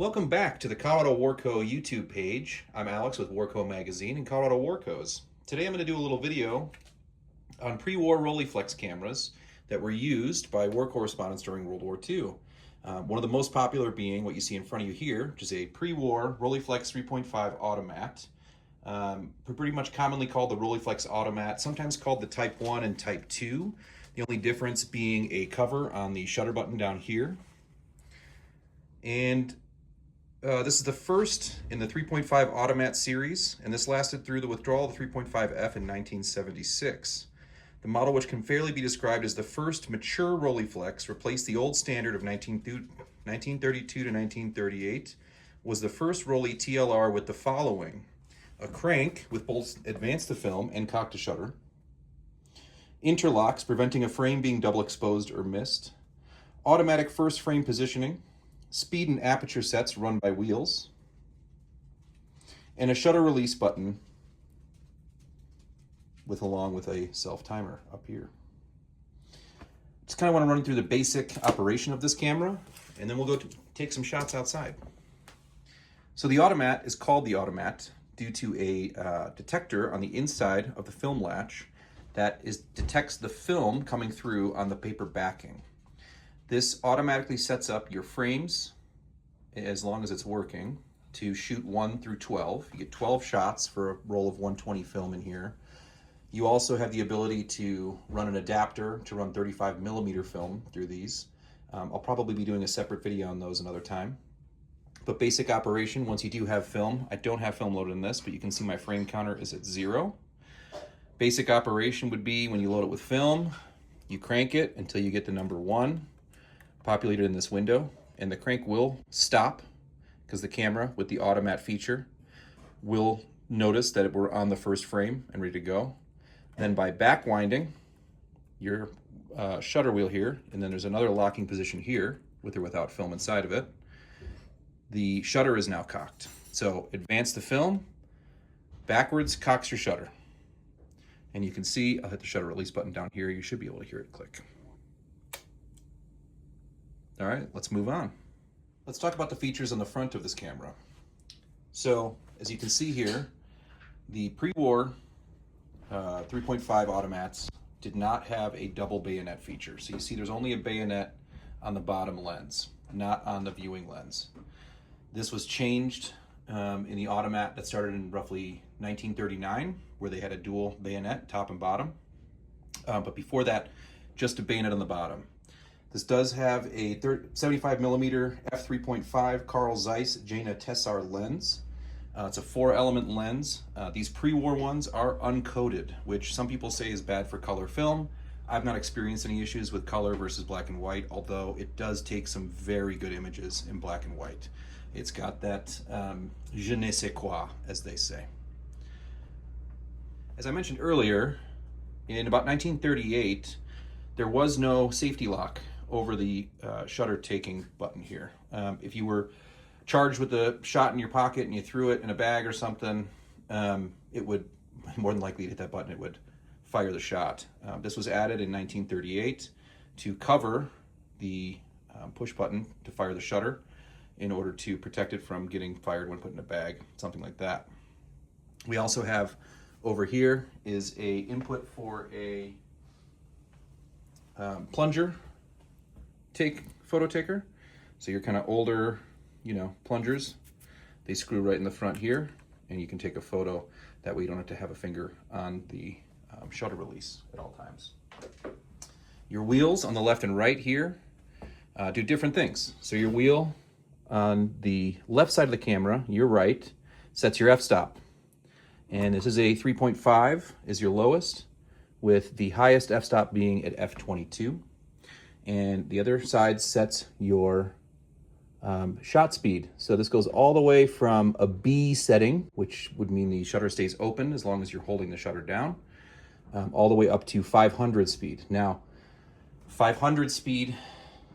Welcome back to the Colorado Warco YouTube page. I'm Alex with Warco Magazine and Colorado Warcos. Today I'm going to do a little video on pre-war Rolleiflex cameras that were used by war correspondents during World War II. One of the most popular being what you see in front of you here, which is a pre-war Rolleiflex 3.5 Automat. Pretty much commonly called the Rolleiflex Automat, sometimes called the Type 1 and Type 2. The only difference being a cover on the shutter button down here. And this is the first in the 3.5 Automat series, and this lasted through the withdrawal of the 3.5F in 1976. The model, which can fairly be described as the first mature Rolleiflex, replaced the old standard of 1932 to 1938, was the first Rollie TLR with the following: a crank with both advance to film and cock to shutter, interlocks preventing a frame being double exposed or missed, automatic first frame positioning, speed and aperture sets run by wheels, and a shutter release button along with a self timer up here. Just kind of want to run through the basic operation of this camera, and then we'll go take some shots outside. So the Automat is called the Automat due to a detector on the inside of the film latch that detects the film coming through on the paper backing. This automatically sets up your frames, as long as it's working, to shoot 1 through 12. You get 12 shots for a roll of 120 film in here. You also have the ability to run an adapter to run 35mm film through these. I'll probably be doing a separate video on those another time. But basic operation, once you do have film, I don't have film loaded in this, but you can see my frame counter is at 0. Basic operation would be when you load it with film, you crank it until you get to number 1, populated in this window, and the crank will stop because the camera with the Automat feature will notice that we're on the first frame and ready to go. Then by back winding your shutter wheel here, and then there's another locking position here with or without film inside of it, the shutter is now cocked. So advance the film, backwards cocks your shutter. And you can see, I'll hit the shutter release button down here, you should be able to hear it click. All right, let's move on. Let's talk about the features on the front of this camera. So, as you can see here, the pre-war 3.5 Automats did not have a double bayonet feature. So you see there's only a bayonet on the bottom lens, not on the viewing lens. This was changed in the Automat that started in roughly 1939, where they had a dual bayonet, top and bottom. But before that, just a bayonet on the bottom. This does have a 75mm f3.5 Carl Zeiss Jena Tessar lens. It's a 4-element lens. These pre-war ones are uncoated, which some people say is bad for color film. I've not experienced any issues with color versus black and white, although it does take some very good images in black and white. It's got that je ne sais quoi, as they say. As I mentioned earlier, in about 1938, there was no safety lock over the shutter taking button here. If you were charged with a shot in your pocket and you threw it in a bag or something, it would more than likely hit that button, it would fire the shot. This was added in 1938 to cover the push button to fire the shutter in order to protect it from getting fired when put in a bag, something like that. We also have over here is a input for a plunger photo taker. So your kind of older, plungers, they screw right in the front here, and you can take a photo. That way you don't have to have a finger on the shutter release at all times. Your wheels on the left and right here do different things. So your wheel on the left side of the camera, your right, sets your f-stop. And this is a 3.5 is your lowest, with the highest f-stop being at f22. And the other side sets your shot speed. So this goes all the way from a B setting, which would mean the shutter stays open as long as you're holding the shutter down, all the way up to 500 speed. Now, 500 speed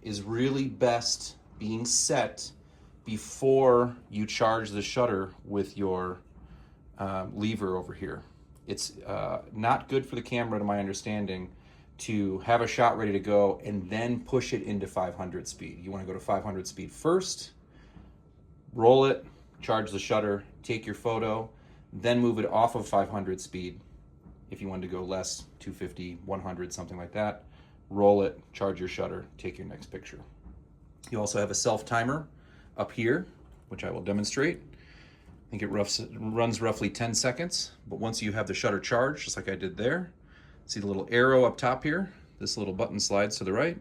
is really best being set before you charge the shutter with your lever over here. It's not good for the camera, to my understanding, to have a shot ready to go and then push it into 500 speed. You want to go to 500 speed first, roll it, charge the shutter, take your photo, then move it off of 500 speed. If you wanted to go less, 250, 100, something like that, roll it, charge your shutter, take your next picture. You also have a self timer up here, which I will demonstrate. I think it runs roughly 10 seconds, but once you have the shutter charged, just like I did there, see the little arrow up top here? This little button slides to the right,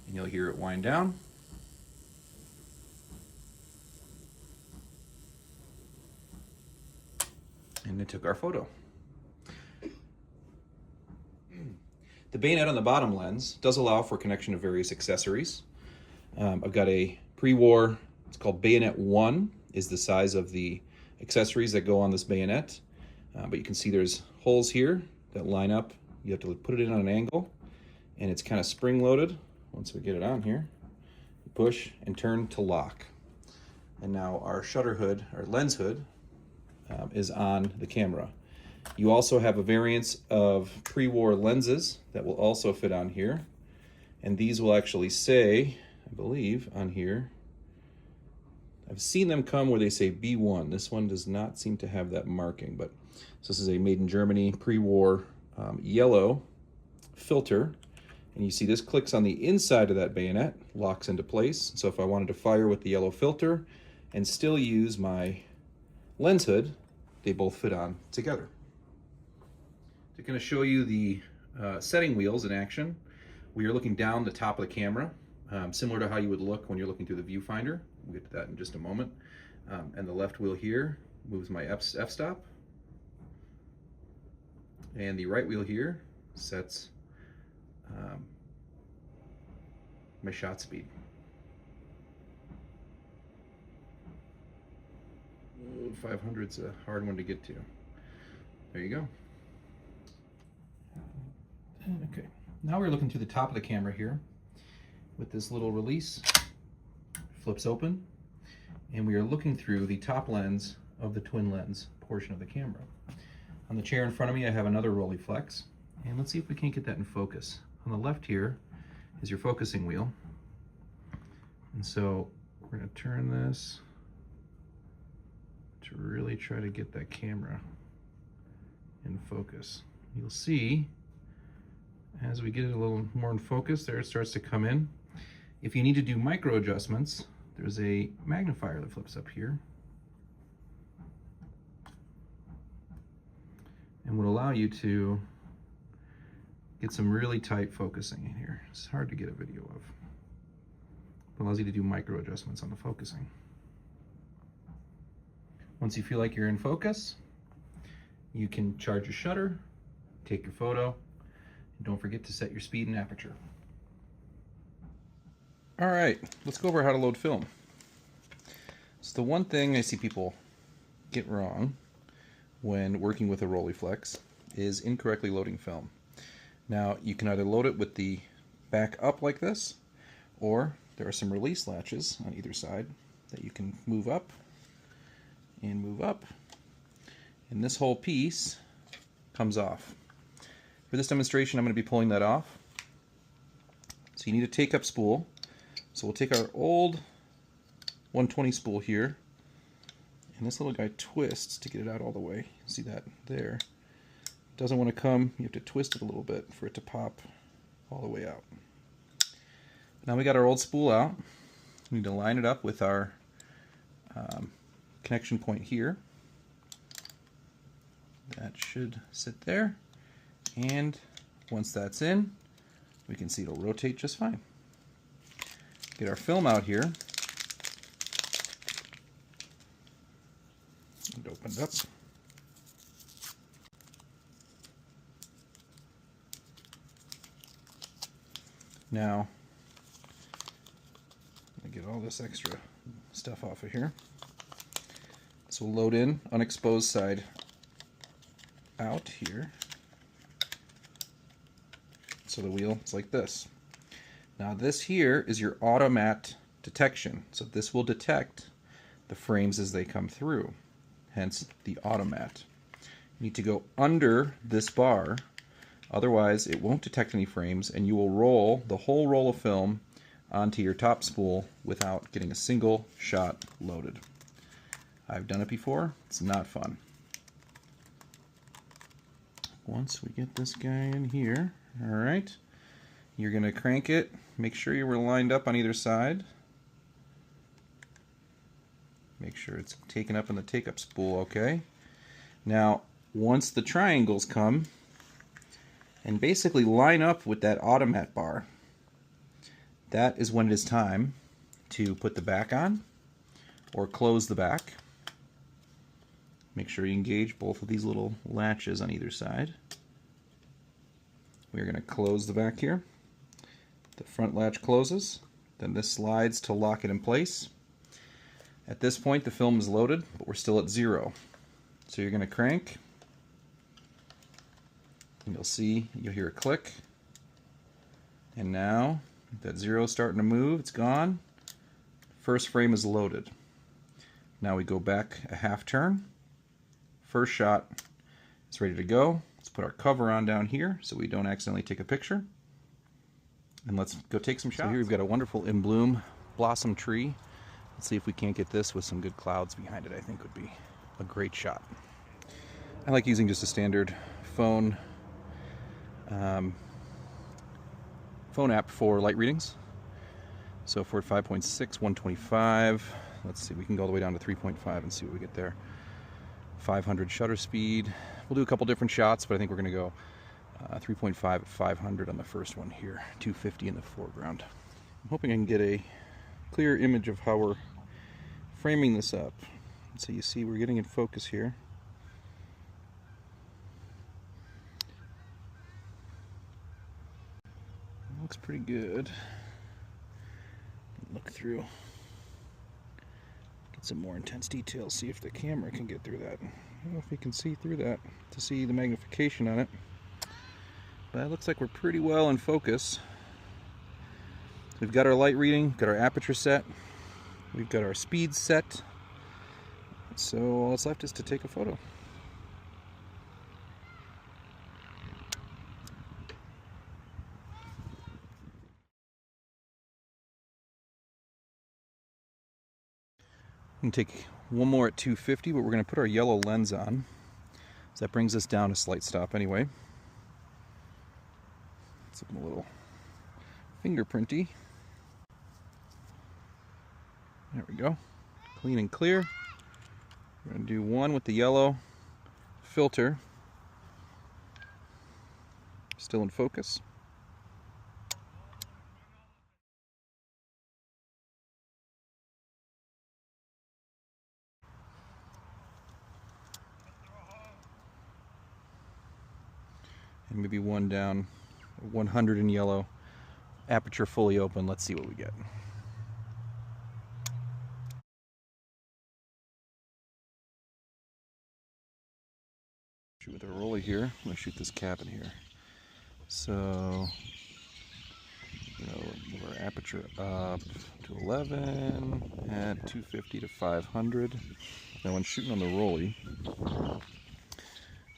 and you'll hear it wind down. And it took our photo. The bayonet on the bottom lens does allow for connection of various accessories. I've got a pre-war, it's called Bayonet 1, is the size of the accessories that go on this bayonet. But you can see there's holes here that line up. You have to put it in on an angle, and it's kind of spring-loaded. Once we get it on here, you push and turn to lock. And now our shutter hood, our lens hood, is on the camera. You also have a variance of pre-war lenses that will also fit on here. And these will actually say, I believe, on here, I've seen them come where they say B1. This one does not seem to have that marking, but so this is a made in Germany pre-war yellow filter. And you see this clicks on the inside of that bayonet, locks into place. So if I wanted to fire with the yellow filter and still use my lens hood, they both fit on together. To kind of show you the setting wheels in action, we are looking down the top of the camera, similar to how you would look when you're looking through the viewfinder. We'll get to that in just a moment. And the left wheel here moves my f-stop. And the right wheel here sets my shot speed. 500's a hard one to get to. There you go. Okay, now we're looking through the top of the camera here with this little release. Flips open, and we are looking through the top lens of the twin lens portion of the camera. On the chair in front of me, I have another Rolleiflex, and let's see if we can't get that in focus. On the left here is your focusing wheel, and so we're going to turn this to really try to get that camera in focus. You'll see as we get it a little more in focus, there it starts to come in. If you need to do micro adjustments, there's a magnifier that flips up here and would allow you to get some really tight focusing in here. It's hard to get a video of. It allows you to do micro adjustments on the focusing. Once you feel like you're in focus, you can charge your shutter, take your photo, and don't forget to set your speed and aperture. All right, let's go over how to load film. So the one thing I see people get wrong when working with a Rolleiflex is incorrectly loading film. Now, you can either load it with the back up like this, or there are some release latches on either side that you can move up and move up, and this whole piece comes off. For this demonstration, I'm going to be pulling that off. So you need a take-up spool. So we'll take our old 120 spool here, and this little guy twists to get it out all the way. See that there? It doesn't want to come. You have to twist it a little bit for it to pop all the way out. Now we got our old spool out. We need to line it up with our connection point here. That should sit there, and once that's in, we can see it'll rotate just fine. Get our film out here and open it up. Now, I'm gonna get all this extra stuff off of here. So we'll load in unexposed side out here. So the wheel is like this. Now this here is your automat detection. So this will detect the frames as they come through, hence the automat. You need to go under this bar, otherwise it won't detect any frames and you will roll the whole roll of film onto your top spool without getting a single shot loaded. I've done it before. It's not fun. Once we get this guy in here, all right, you're going to crank it. Make sure you were lined up on either side. Make sure it's taken up in the take-up spool, okay? Now, once the triangles come, and basically line up with that automat bar, that is when it is time to put the back on or close the back. Make sure you engage both of these little latches on either side. We're going to close the back here. The front latch closes, then this slides to lock it in place. At this point the film is loaded, but we're still at 0. So you're going to crank, and you'll hear a click, and now that 0 is starting to move, it's gone. First frame is loaded. Now we go back a half turn. First shot is ready to go. Let's put our cover on down here so we don't accidentally take a picture. And let's go take some shots. So here we've got a wonderful in bloom blossom tree. Let's see if we can't get this with some good clouds behind it. I think would be a great shot. I like using just a standard phone app for light readings. So for 5.6, 125. Let's see, we can go all the way down to 3.5 and see what we get there. 500 shutter speed. We'll do a couple different shots, but I think we're going to go 3.5 at 500 on the first one here, 250 in the foreground. I'm hoping I can get a clear image of how we're framing this up. So you see we're getting in focus here. Looks pretty good. Look through. Get some more intense detail, see if the camera can get through that. I don't know if we can see through that to see the magnification on it. But it looks like we're pretty well in focus. We've got our light reading, got our aperture set, we've got our speed set. So all that's left is to take a photo. I'm going to take one more at 250, but we're going to put our yellow lens on. So that brings us down a slight stop anyway. It's looking a little fingerprinty. There we go. Clean and clear. We're going to do one with the yellow filter. Still in focus. And maybe one down, 100 in yellow, aperture fully open. Let's see what we get. Shoot with a Rolleiflex here. I'm going to shoot this cabin here. So, move our aperture up to 11 at 250 to 500. Now when shooting on the Rolleiflex,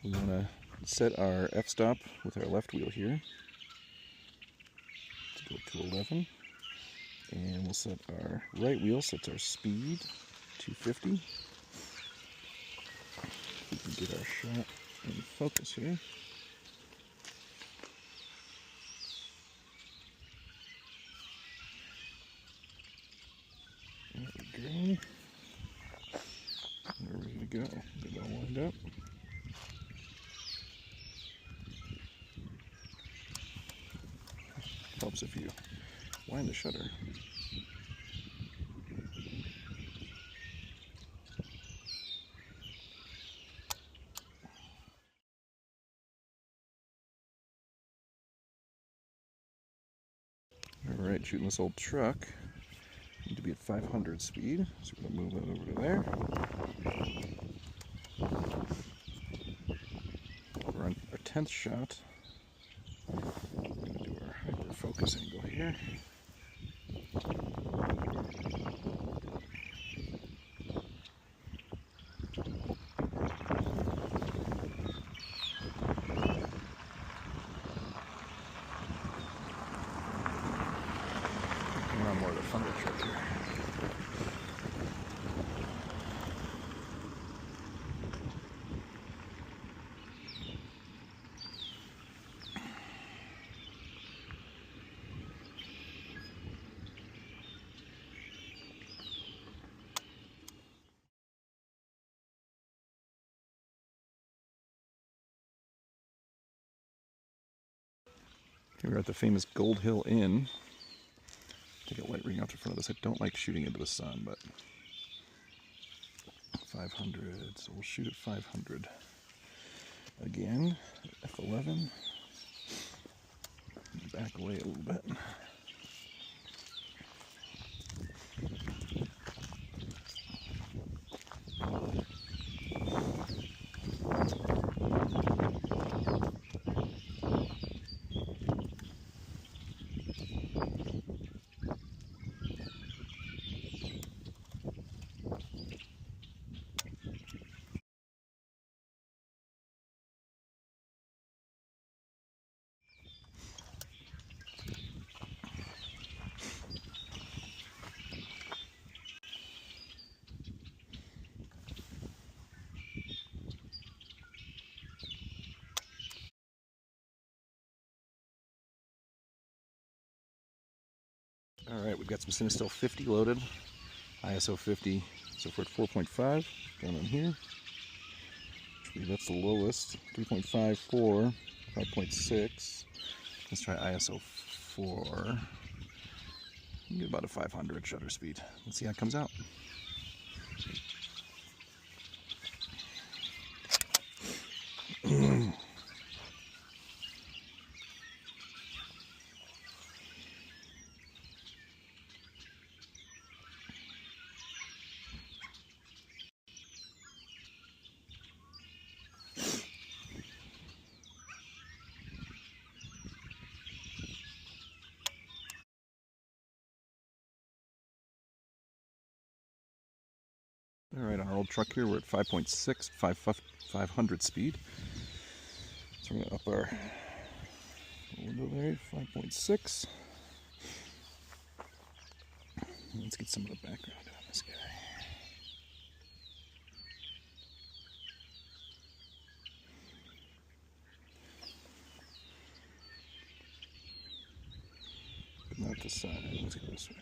we want to set our f-stop with our left wheel here. Let's go to 11. And we'll set our right wheel, sets our speed, 250. We can get our shot in focus here. There we go. We're ready to go. Get it all lined up. Helps if you wind the shutter. Alright, shooting this old truck. Need to be at 500 speed, so we're going to move that over to there. We're on our 10th shot. We're going to do our hyper focus angle here. on more of the thunder trick here. Here we're at the famous Gold Hill Inn. Take a light ring out the front of this. I don't like shooting into the sun, but 500, so we'll shoot at 500. Again, F11. Back away a little bit. All right, we've got some Cinestill 50 loaded, ISO 50, so we're at 4.5, down on here. That's the lowest, 3.54, 5.6. Let's try ISO 4. Get about a 500 shutter speed. Let's see how it comes out. All right, on our old truck here, we're at 5.6, 500 speed. So we're going to up our window there, 5.6. Let's get some of the background on this guy. But not the side. Let's go this way.